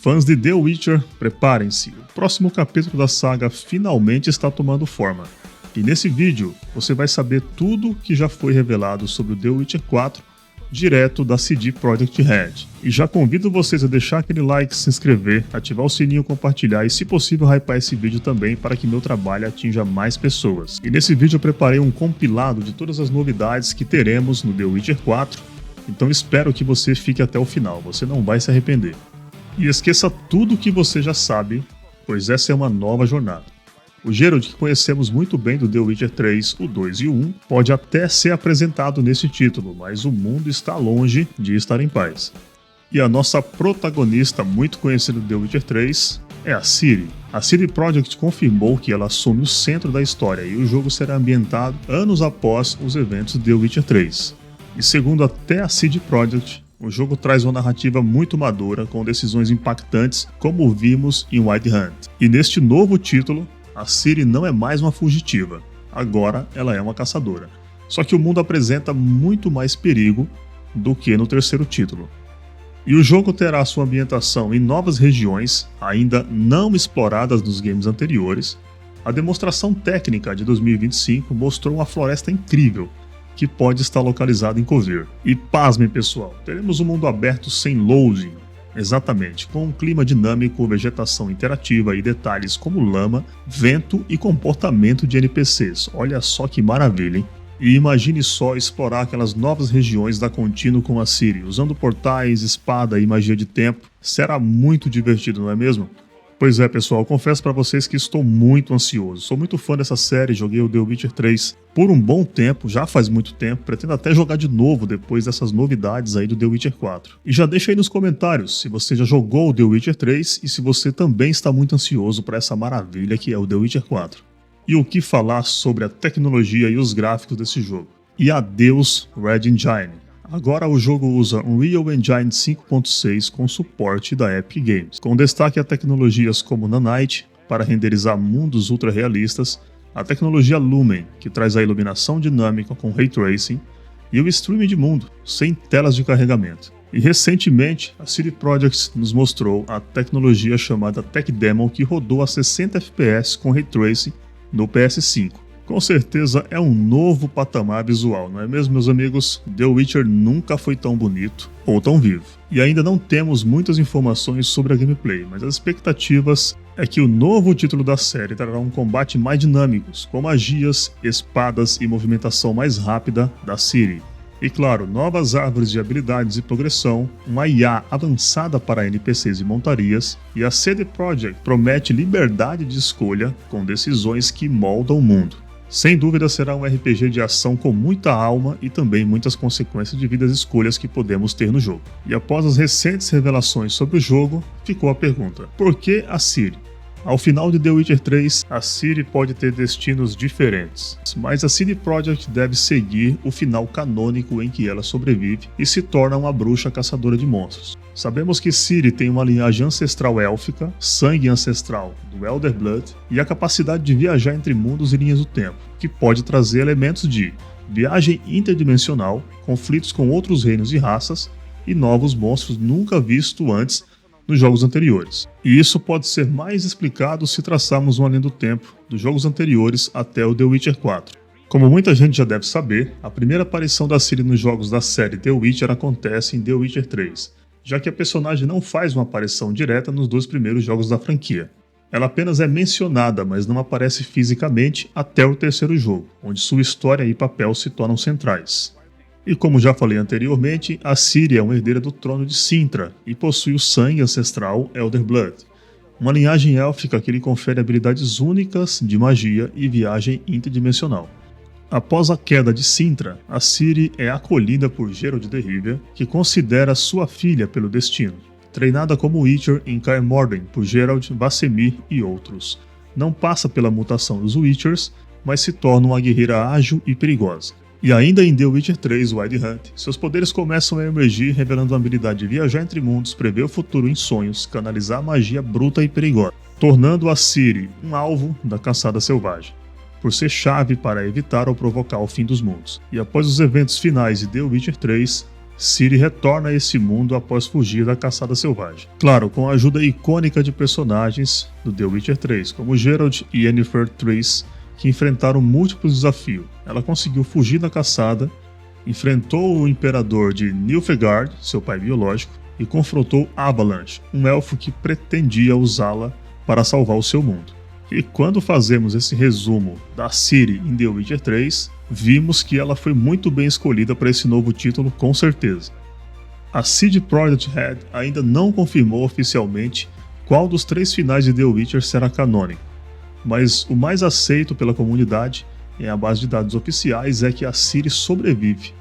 Fãs de The Witcher, preparem-se, o próximo capítulo da saga finalmente está tomando forma. E nesse vídeo, você vai saber tudo que já foi revelado sobre o The Witcher 4, direto da CD Projekt Red. E já convido vocês a deixar aquele like, se inscrever, ativar o sininho, compartilhar e, se possível, hypar esse vídeo também para que meu trabalho atinja mais pessoas. E nesse vídeo eu preparei um compilado de todas as novidades que teremos no The Witcher 4, então espero que você fique até o final, você não vai se arrepender. E esqueça tudo que você já sabe, pois essa é uma nova jornada. O Geralt, que conhecemos muito bem do The Witcher 3, o 2 e o 1, pode até ser apresentado nesse título, mas o mundo está longe de estar em paz. E a nossa protagonista, muito conhecida do The Witcher 3, é a Ciri. A CD Projekt confirmou que ela assume o centro da história e o jogo será ambientado anos após os eventos de The Witcher 3. E segundo até a CD Projekt, o jogo traz uma narrativa muito madura, com decisões impactantes, como vimos em Wild Hunt. E neste novo título, a Ciri não é mais uma fugitiva, agora ela é uma caçadora. Só que o mundo apresenta muito mais perigo do que no terceiro título. E o jogo terá sua ambientação em novas regiões, ainda não exploradas nos games anteriores. A demonstração técnica de 2025 mostrou uma floresta incrível, que pode estar localizada em Kovir. E pasmem, pessoal, teremos um mundo aberto sem loading. Exatamente, com um clima dinâmico, vegetação interativa e detalhes como lama, vento e comportamento de NPCs. Olha só que maravilha, hein? E imagine só explorar aquelas novas regiões da Contínuo com a Ciri, usando portais, espada e magia de tempo. Será muito divertido, não é mesmo? Pois é, pessoal, confesso pra vocês que estou muito ansioso. Sou muito fã dessa série, joguei o The Witcher 3 por um bom tempo, já faz muito tempo, pretendo até jogar de novo depois dessas novidades aí do The Witcher 4. E já deixa aí nos comentários se você já jogou o The Witcher 3 e se você também está muito ansioso para essa maravilha que é o The Witcher 4. E o que falar sobre a tecnologia e os gráficos desse jogo. E adeus Red Engine. Agora o jogo usa Unreal Engine 5.6 com suporte da Epic Games, com destaque a tecnologias como Nanite para renderizar mundos ultra realistas, a tecnologia Lumen, que traz a iluminação dinâmica com Ray Tracing, e o streaming de mundo, sem telas de carregamento. E recentemente, a CD Projekt nos mostrou a tecnologia chamada Tech Demo, que rodou a 60 FPS com Ray Tracing no PS5. Com certeza é um novo patamar visual, não é mesmo, meus amigos? The Witcher nunca foi tão bonito ou tão vivo. E ainda não temos muitas informações sobre a gameplay, mas as expectativas é que o novo título da série trará um combate mais dinâmicos, com magias, espadas e movimentação mais rápida da Ciri. E claro, novas árvores de habilidades e progressão, uma IA avançada para NPCs e montarias, e a CD Projekt promete liberdade de escolha com decisões que moldam o mundo. Sem dúvida será um RPG de ação com muita alma e também muitas consequências devido às escolhas que podemos ter no jogo. E após as recentes revelações sobre o jogo, ficou a pergunta: por que a Ciri? Ao final de The Witcher 3, a Ciri pode ter destinos diferentes, mas a CD Projekt deve seguir o final canônico em que ela sobrevive e se torna uma bruxa caçadora de monstros. Sabemos que Ciri tem uma linhagem ancestral élfica, sangue ancestral do Elder Blood e a capacidade de viajar entre mundos e linhas do tempo, que pode trazer elementos de viagem interdimensional, conflitos com outros reinos e raças e novos monstros nunca vistos antes nos jogos anteriores. E isso pode ser mais explicado se traçarmos uma linha do tempo dos jogos anteriores até o The Witcher 4. Como muita gente já deve saber, a primeira aparição da Ciri nos jogos da série The Witcher acontece em The Witcher 3, já que a personagem não faz uma aparição direta nos dois primeiros jogos da franquia. Ela apenas é mencionada, mas não aparece fisicamente até o terceiro jogo, onde sua história e papel se tornam centrais. E como já falei anteriormente, a Ciri é uma herdeira do trono de Cintra e possui o sangue ancestral Elder Blood, uma linhagem élfica que lhe confere habilidades únicas de magia e viagem interdimensional. Após a queda de Cintra, a Ciri é acolhida por Geralt de Rivia, que considera sua filha pelo destino. Treinada como Witcher em Kaer Morhen por Geralt, Vasemir e outros. Não passa pela mutação dos Witchers, mas se torna uma guerreira ágil e perigosa. E ainda em The Witcher 3 Wild Hunt, seus poderes começam a emergir, revelando a habilidade de viajar entre mundos, prever o futuro em sonhos, canalizar magia bruta e perigosa, tornando a Ciri um alvo da caçada selvagem, por ser chave para evitar ou provocar o fim dos mundos. E após os eventos finais de The Witcher 3, Ciri retorna a esse mundo após fugir da caçada selvagem. Claro, com a ajuda icônica de personagens do The Witcher 3, como Geralt e Yennefer Triss, que enfrentaram múltiplos desafios. Ela conseguiu fugir da caçada, enfrentou o imperador de Nilfgaard, seu pai biológico, e confrontou Avalanche, um elfo que pretendia usá-la para salvar o seu mundo. E quando fazemos esse resumo da Ciri em The Witcher 3, vimos que ela foi muito bem escolhida para esse novo título, com certeza. A CD Projekt Red ainda não confirmou oficialmente qual dos 3 finais de The Witcher será canônico, mas o mais aceito pela comunidade em a base de dados oficiais é que a Ciri sobrevive,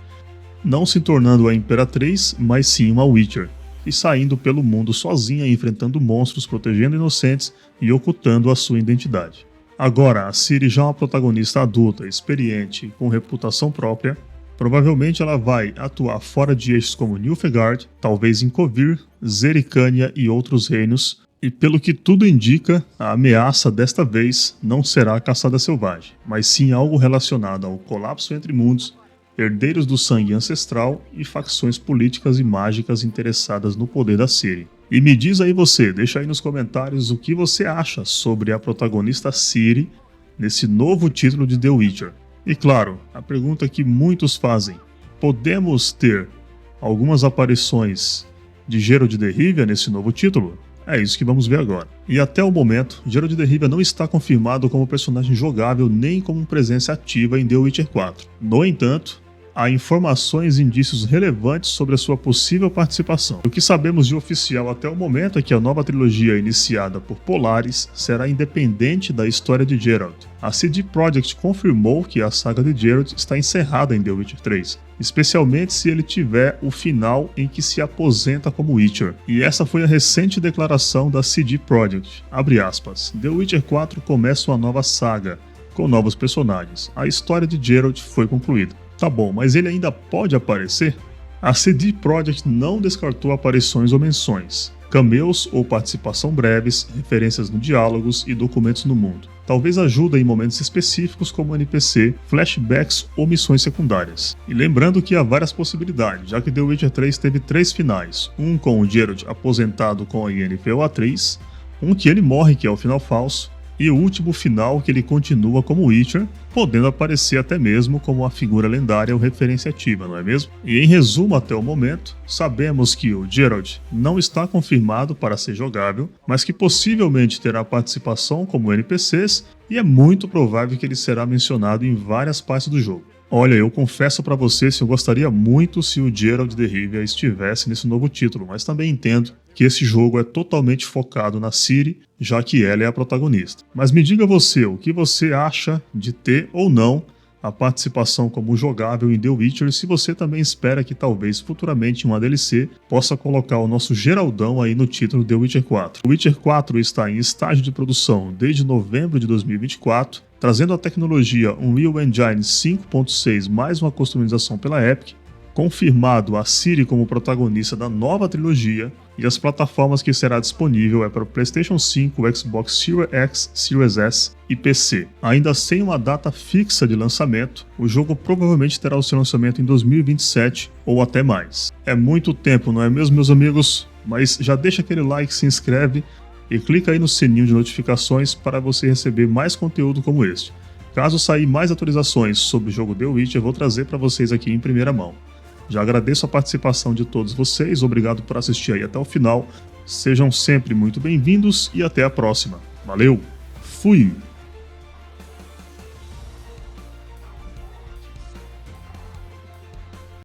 não se tornando a Imperatriz, mas sim uma Witcher, e saindo pelo mundo sozinha, enfrentando monstros, protegendo inocentes e ocultando a sua identidade. Agora, a Ciri já é uma protagonista adulta, experiente, com reputação própria. Provavelmente ela vai atuar fora de eixos como Nilfgaard, talvez em Kovir, Zericânia e outros reinos, e pelo que tudo indica, a ameaça desta vez não será a caçada selvagem, mas sim algo relacionado ao colapso entre mundos, herdeiros do sangue ancestral e facções políticas e mágicas interessadas no poder da Ciri. E me diz aí você, deixa aí nos comentários o que você acha sobre a protagonista Ciri nesse novo título de The Witcher. E claro, a pergunta que muitos fazem, podemos ter algumas aparições de Geralt de Rivia nesse novo título? É isso que vamos ver agora. E até o momento, Geralt de Rivia não está confirmado como personagem jogável nem como presença ativa em The Witcher 4. No entanto, há informações e indícios relevantes sobre a sua possível participação. O que sabemos de oficial até o momento é que a nova trilogia iniciada por Polaris será independente da história de Geralt. A CD Projekt confirmou que a saga de Geralt está encerrada em The Witcher 3, especialmente se ele tiver o final em que se aposenta como Witcher. E essa foi a recente declaração da CD Projekt. Abre aspas. The Witcher 4 começa uma nova saga, com novos personagens. A história de Geralt foi concluída. Tá bom, mas ele ainda pode aparecer? A CD Projekt não descartou aparições ou menções, cameos ou participação breves, referências no diálogos e documentos no mundo. Talvez ajuda em momentos específicos como NPC, flashbacks ou missões secundárias. E lembrando que há várias possibilidades, já que The Witcher 3 teve 3 finais, um com o Geralt aposentado com a Yennefer ou atriz, um que ele morre, que é o final falso, e o último final que ele continua como Witcher, podendo aparecer até mesmo como uma figura lendária ou referência ativa, não é mesmo? E em resumo, até o momento, sabemos que o Geralt não está confirmado para ser jogável, mas que possivelmente terá participação como NPCs e é muito provável que ele será mencionado em várias partes do jogo. Olha, eu confesso pra vocês que eu gostaria muito se o Geralt de Rivia estivesse nesse novo título, mas também entendo que esse jogo é totalmente focado na Ciri, já que ela é a protagonista. Mas me diga você, o que você acha de ter ou não a participação como jogável em The Witcher e se você também espera que talvez futuramente uma DLC possa colocar o nosso Geraldão aí no título The Witcher 4. O Witcher 4 está em estágio de produção desde novembro de 2024, trazendo a tecnologia Unreal Engine 5.6 mais uma customização pela Epic, confirmado a Ciri como protagonista da nova trilogia e as plataformas que será disponível é para o PlayStation 5, Xbox Series X, Series S e PC. Ainda sem uma data fixa de lançamento, o jogo provavelmente terá o seu lançamento em 2027 ou até mais. É muito tempo, não é mesmo, meus amigos? Mas já deixa aquele like, se inscreve e clica aí no sininho de notificações para você receber mais conteúdo como este. Caso sair mais atualizações sobre o jogo The Witcher, eu vou trazer para vocês aqui em primeira mão. Já agradeço a participação de todos vocês, obrigado por assistir aí até o final, sejam sempre muito bem-vindos e até a próxima. Valeu, fui!